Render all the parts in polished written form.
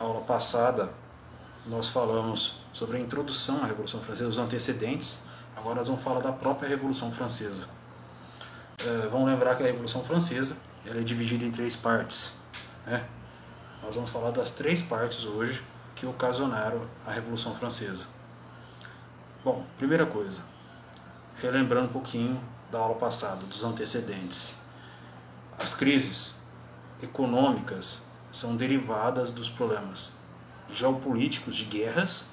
aula passada nós falamos sobre a introdução à Revolução Francesa, os antecedentes. Agora nós vamos falar da própria Revolução Francesa. Vamos lembrar que a Revolução Francesa ela é dividida em 3 partes, né? Nós vamos falar das 3 partes hoje que ocasionaram a Revolução Francesa. Bom, primeira coisa, relembrando um pouquinho da aula passada, dos antecedentes. As crises econômicas são derivadas dos problemas geopolíticos de guerras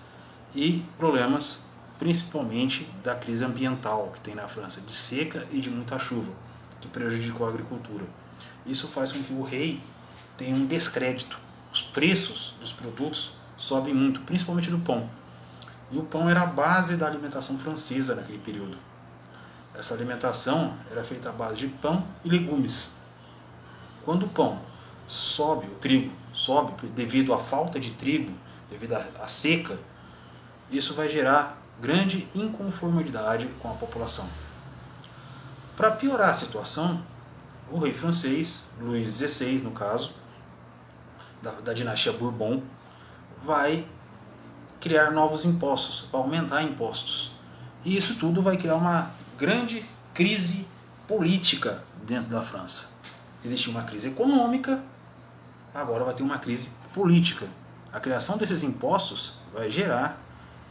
e problemas principalmente da crise ambiental que tem na França, de seca e de muita chuva, que prejudicou a agricultura. Isso faz com que o rei tenha um descrédito. Os preços dos produtos sobem muito, principalmente do pão. E o pão era a base da alimentação francesa naquele período. Essa alimentação era feita à base de pão e legumes. Quando o pão sobe, o trigo sobe devido à falta de trigo, devido à seca, isso vai gerar grande inconformidade com a população. Para piorar a situação, o rei francês, Luís XVI no caso, da dinastia Bourbon, vai criar novos impostos, vai aumentar impostos. E isso tudo vai criar uma grande crise política dentro da França. Existe uma crise econômica, agora vai ter uma crise política. A criação desses impostos vai gerar,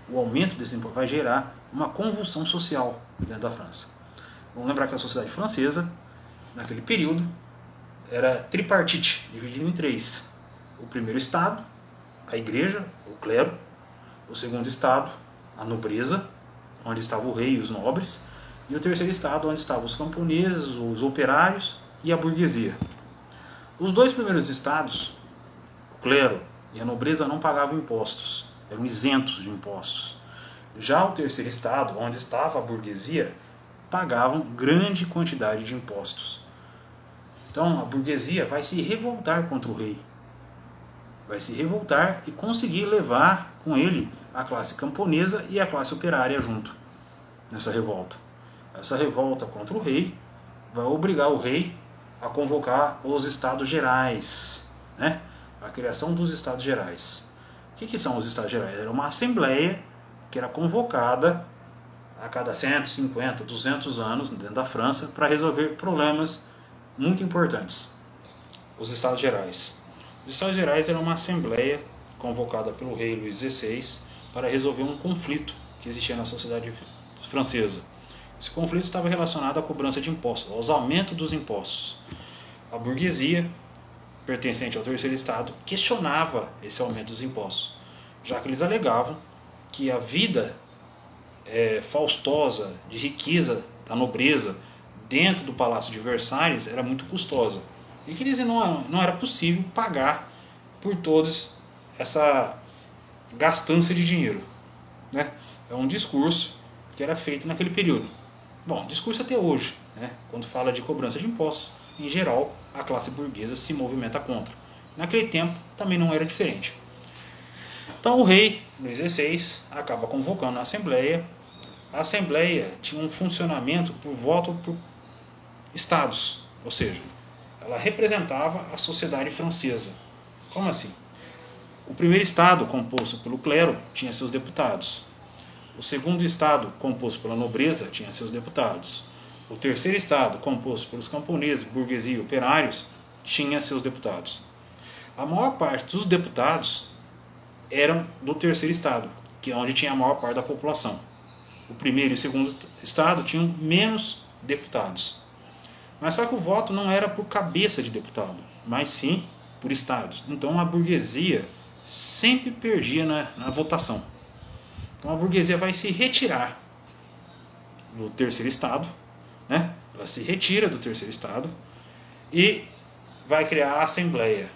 o aumento desses impostos vai gerar uma convulsão social dentro da França. Vamos lembrar que a sociedade francesa, naquele período, era tripartite, dividida em 3. O primeiro estado, a igreja, o clero. O segundo estado, a nobreza, onde estava o rei e os nobres. E o terceiro estado, onde estavam os camponeses, os operários e a burguesia. Os 2 primeiros estados, o clero e a nobreza, não pagavam impostos, eram isentos de impostos. Já o terceiro estado, onde estava a burguesia, pagavam grande quantidade de impostos. Então a burguesia vai se revoltar contra o rei. Vai se revoltar e conseguir levar com ele a classe camponesa e a classe operária junto nessa revolta. Essa revolta contra o rei vai obrigar o rei a convocar os Estados Gerais, né? A criação dos Estados Gerais. O que são os Estados Gerais? Era uma assembleia que era convocada a cada 150, 200 anos dentro da França para resolver problemas muito importantes. Os Estados Gerais. Os Estados Gerais era uma assembleia convocada pelo rei Luís XVI para resolver um conflito que existia na sociedade francesa. Esse conflito estava relacionado à cobrança de impostos, aos aumentos dos impostos. A burguesia, pertencente ao terceiro estado, questionava esse aumento dos impostos, já que eles alegavam que a vida faustosa, de riqueza da nobreza dentro do Palácio de Versalhes era muito custosa e que eles não era possível pagar por todos essa gastança de dinheiro, né? É um discurso que era feito naquele período. Bom, discurso até hoje, né? Quando fala de cobrança de impostos, em geral, a classe burguesa se movimenta contra. Naquele tempo também não era diferente. Então o rei Luís XVI acaba convocando a Assembleia. A Assembleia tinha um funcionamento por voto por estados, ou seja, ela representava a sociedade francesa. Como assim? O primeiro estado, composto pelo clero, tinha seus deputados. O segundo estado, composto pela nobreza, tinha seus deputados. O terceiro estado, composto pelos camponeses, burguesia e operários, tinha seus deputados. A maior parte dos deputados eram do terceiro estado, que é onde tinha a maior parte da população. O primeiro e o segundo estado tinham menos deputados. Mas só que o voto não era por cabeça de deputado, mas sim por estados. Então a burguesia sempre perdia na votação. Então a burguesia vai se retirar do terceiro estado, né? Ela se retira do terceiro estado e vai criar a Assembleia.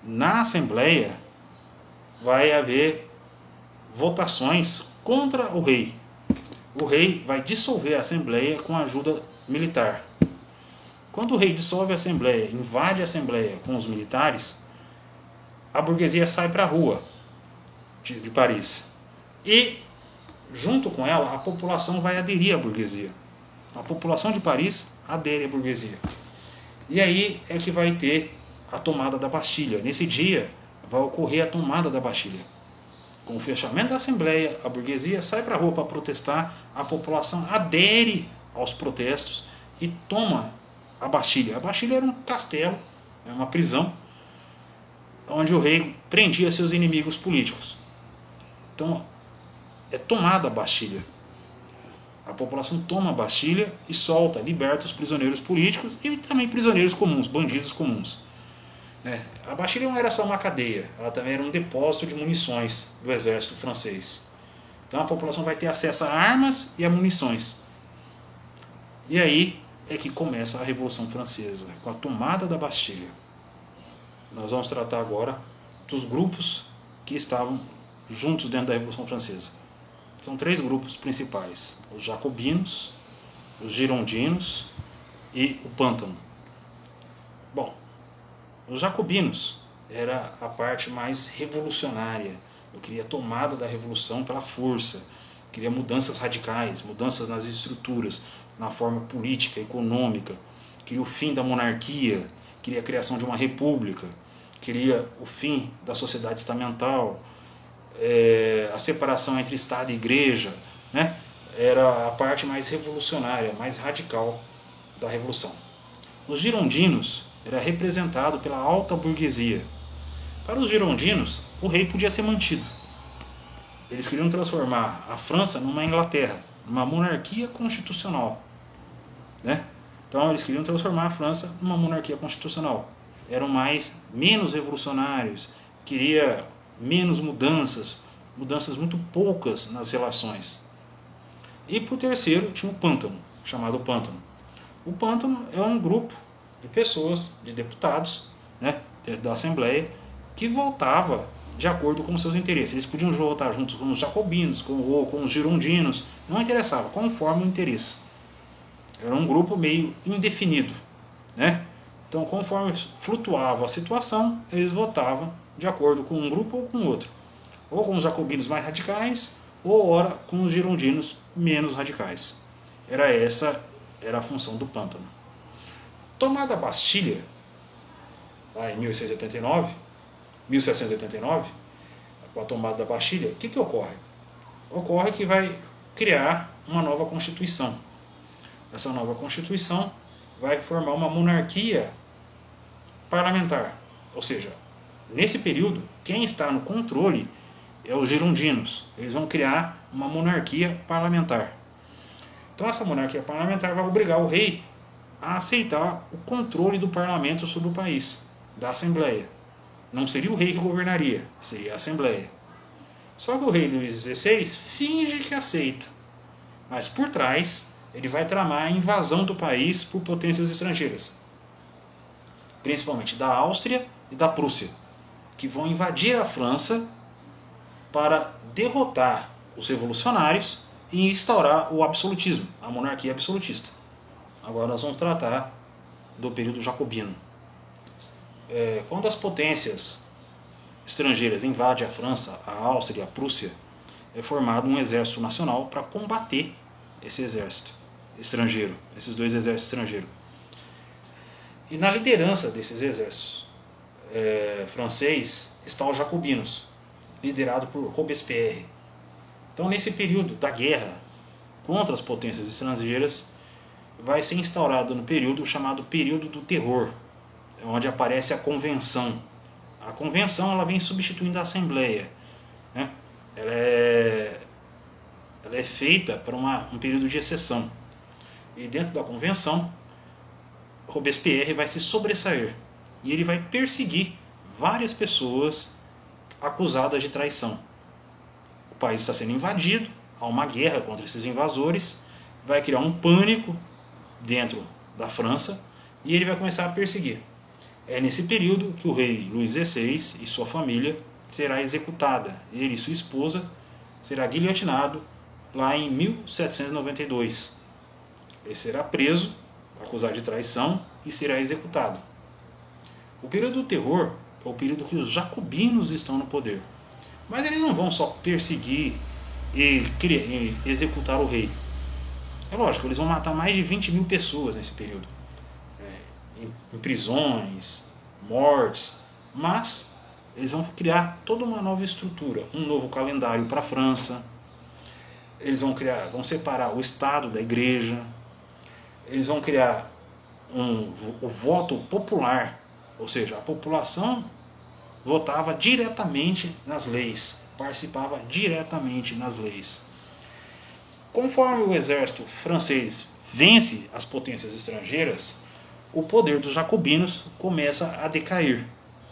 Na Assembleia vai haver votações contra o rei. O rei vai dissolver a Assembleia com a ajuda militar. Quando o rei dissolve a Assembleia, invade a Assembleia com os militares, a burguesia sai para a rua de Paris. E, junto com ela, a população vai aderir à burguesia. A população de Paris adere à burguesia. E aí é que vai ter a tomada da Bastilha. Nesse dia vai ocorrer a tomada da Bastilha. Com o fechamento da Assembleia, a burguesia sai para a rua para protestar, a população adere aos protestos e toma a Bastilha. A Bastilha era um castelo, uma prisão, onde o rei prendia seus inimigos políticos. Então, é tomada a Bastilha. A população toma a Bastilha e solta, liberta os prisioneiros políticos e também prisioneiros comuns, bandidos comuns. A Bastilha não era só uma cadeia, ela também era um depósito de munições do exército francês. Então a população vai ter acesso a armas e a munições. E aí é que começa a Revolução Francesa, com a tomada da Bastilha. Nós vamos tratar agora dos grupos que estavam juntos dentro da Revolução Francesa. São 3 grupos principais: os jacobinos, os girondinos e o pântano. Bom, os jacobinos era a parte mais revolucionária. Eu queria a tomada da revolução pela força, queria mudanças radicais, mudanças nas estruturas, na forma política, econômica, queria o fim da monarquia, queria a criação de uma república, queria o fim da sociedade estamental, a separação entre Estado e Igreja, né? Era a parte mais revolucionária, mais radical da Revolução. Os girondinos era representado pela alta burguesia. Para os girondinos, o rei podia ser mantido. Eles queriam transformar a França numa Inglaterra, numa monarquia constitucional, né? Então eles queriam transformar a França numa monarquia constitucional. Eram menos revolucionários, queria menos mudanças muito poucas nas relações. E por terceiro tinha o pântano, chamado pântano. O pântano é um grupo de pessoas, de deputados, né, da Assembleia, que votava de acordo com os seus interesses. Eles podiam votar junto com os jacobinos ou com os girondinos, não interessava, conforme o interesse. Era um grupo meio indefinido, né? Então, conforme flutuava a situação, eles votavam de acordo com um grupo ou com outro. Ou com os jacobinos mais radicais, ou ora com os girondinos menos radicais. Essa era a função do pântano. Tomada a Bastilha, lá em 1789, com a tomada da Bastilha, o que ocorre? Ocorre que vai criar uma nova Constituição. Essa nova Constituição vai formar uma monarquia parlamentar. Ou seja, nesse período, quem está no controle é os girondinos. Eles vão criar uma monarquia parlamentar. Então essa monarquia parlamentar vai obrigar o rei a aceitar o controle do parlamento sobre o país, da Assembleia. Não seria o rei que governaria, seria a Assembleia. Só que o rei Luís XVI finge que aceita, mas por trás ele vai tramar a invasão do país por potências estrangeiras, principalmente da Áustria e da Prússia, que vão invadir a França para derrotar os revolucionários e instaurar o absolutismo, a monarquia absolutista. Agora nós vamos tratar do período jacobino. Quando as potências estrangeiras invadem a França, a Áustria e a Prússia, é formado um exército nacional para combater esse exército estrangeiro, esses 2 exércitos estrangeiros. E na liderança desses exércitos francês estão os jacobinos, liderado por Robespierre. Então, nesse período da guerra contra as potências estrangeiras, vai ser instaurado no período chamado período do terror, onde aparece a convenção. A convenção ela vem substituindo a Assembleia, né? Ela é feita para um período de exceção. E dentro da convenção, Robespierre vai se sobressair e ele vai perseguir várias pessoas acusadas de traição. O país está sendo invadido, há uma guerra contra esses invasores, vai criar um pânico dentro da França e ele vai começar a perseguir. É nesse período que o rei Luís XVI e sua família será executada. Ele e sua esposa será guilhotinado lá em 1792. Ele será preso, acusado de traição e será executado. O período do terror é o período que os jacobinos estão no poder. Mas eles não vão só perseguir e executar o rei. É lógico, eles vão matar mais de 20 mil pessoas nesse período. Em prisões, mortes. Mas eles vão criar toda uma nova estrutura, um novo calendário para a França. Eles vão separar o Estado da Igreja. Eles vão criar o voto popular, ou seja, a população votava diretamente nas leis, participava diretamente nas leis. Conforme o exército francês vence as potências estrangeiras, o poder dos jacobinos começa a decair,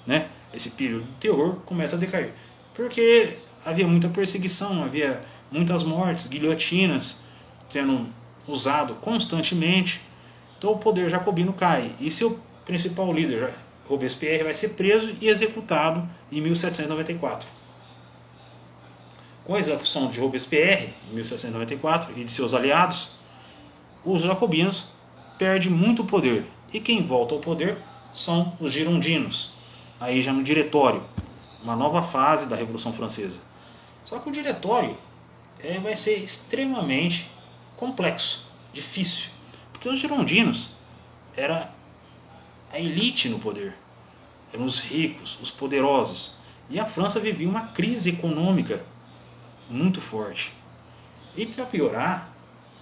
né? Esse período de terror começa a decair, porque havia muita perseguição, havia muitas mortes, guilhotinas sendo usado constantemente. Então o poder jacobino cai, e seu principal líder, Robespierre, vai ser preso e executado em 1794. Com a execução de Robespierre em 1794 e de seus aliados, os jacobinos perdem muito poder, e quem volta ao poder são os girondinos, aí já no diretório, uma nova fase da Revolução Francesa. Só que o diretório vai ser extremamente complexo, difícil, porque os girondinos era a elite no poder, eram os ricos, os poderosos, e a França vivia uma crise econômica muito forte. E para piorar,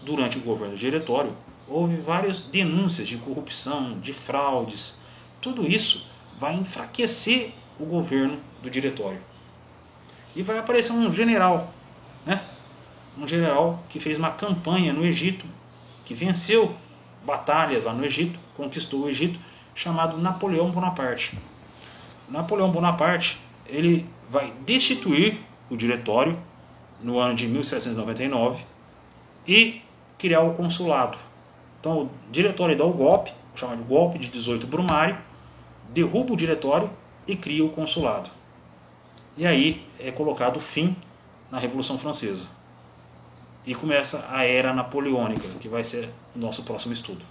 durante o governo do diretório, houve várias denúncias de corrupção, de fraudes. Tudo isso vai enfraquecer o governo do diretório. E vai aparecer um general, né? Um general que fez uma campanha no Egito, que venceu batalhas lá no Egito, conquistou o Egito, chamado Napoleão Bonaparte. Napoleão Bonaparte, ele vai destituir o diretório no ano de 1799 e criar o consulado. Então o diretório dá o golpe, chamado golpe de 18 Brumário, derruba o diretório e cria o consulado. E aí é colocado fim na Revolução Francesa. E começa a Era Napoleônica, que vai ser o nosso próximo estudo.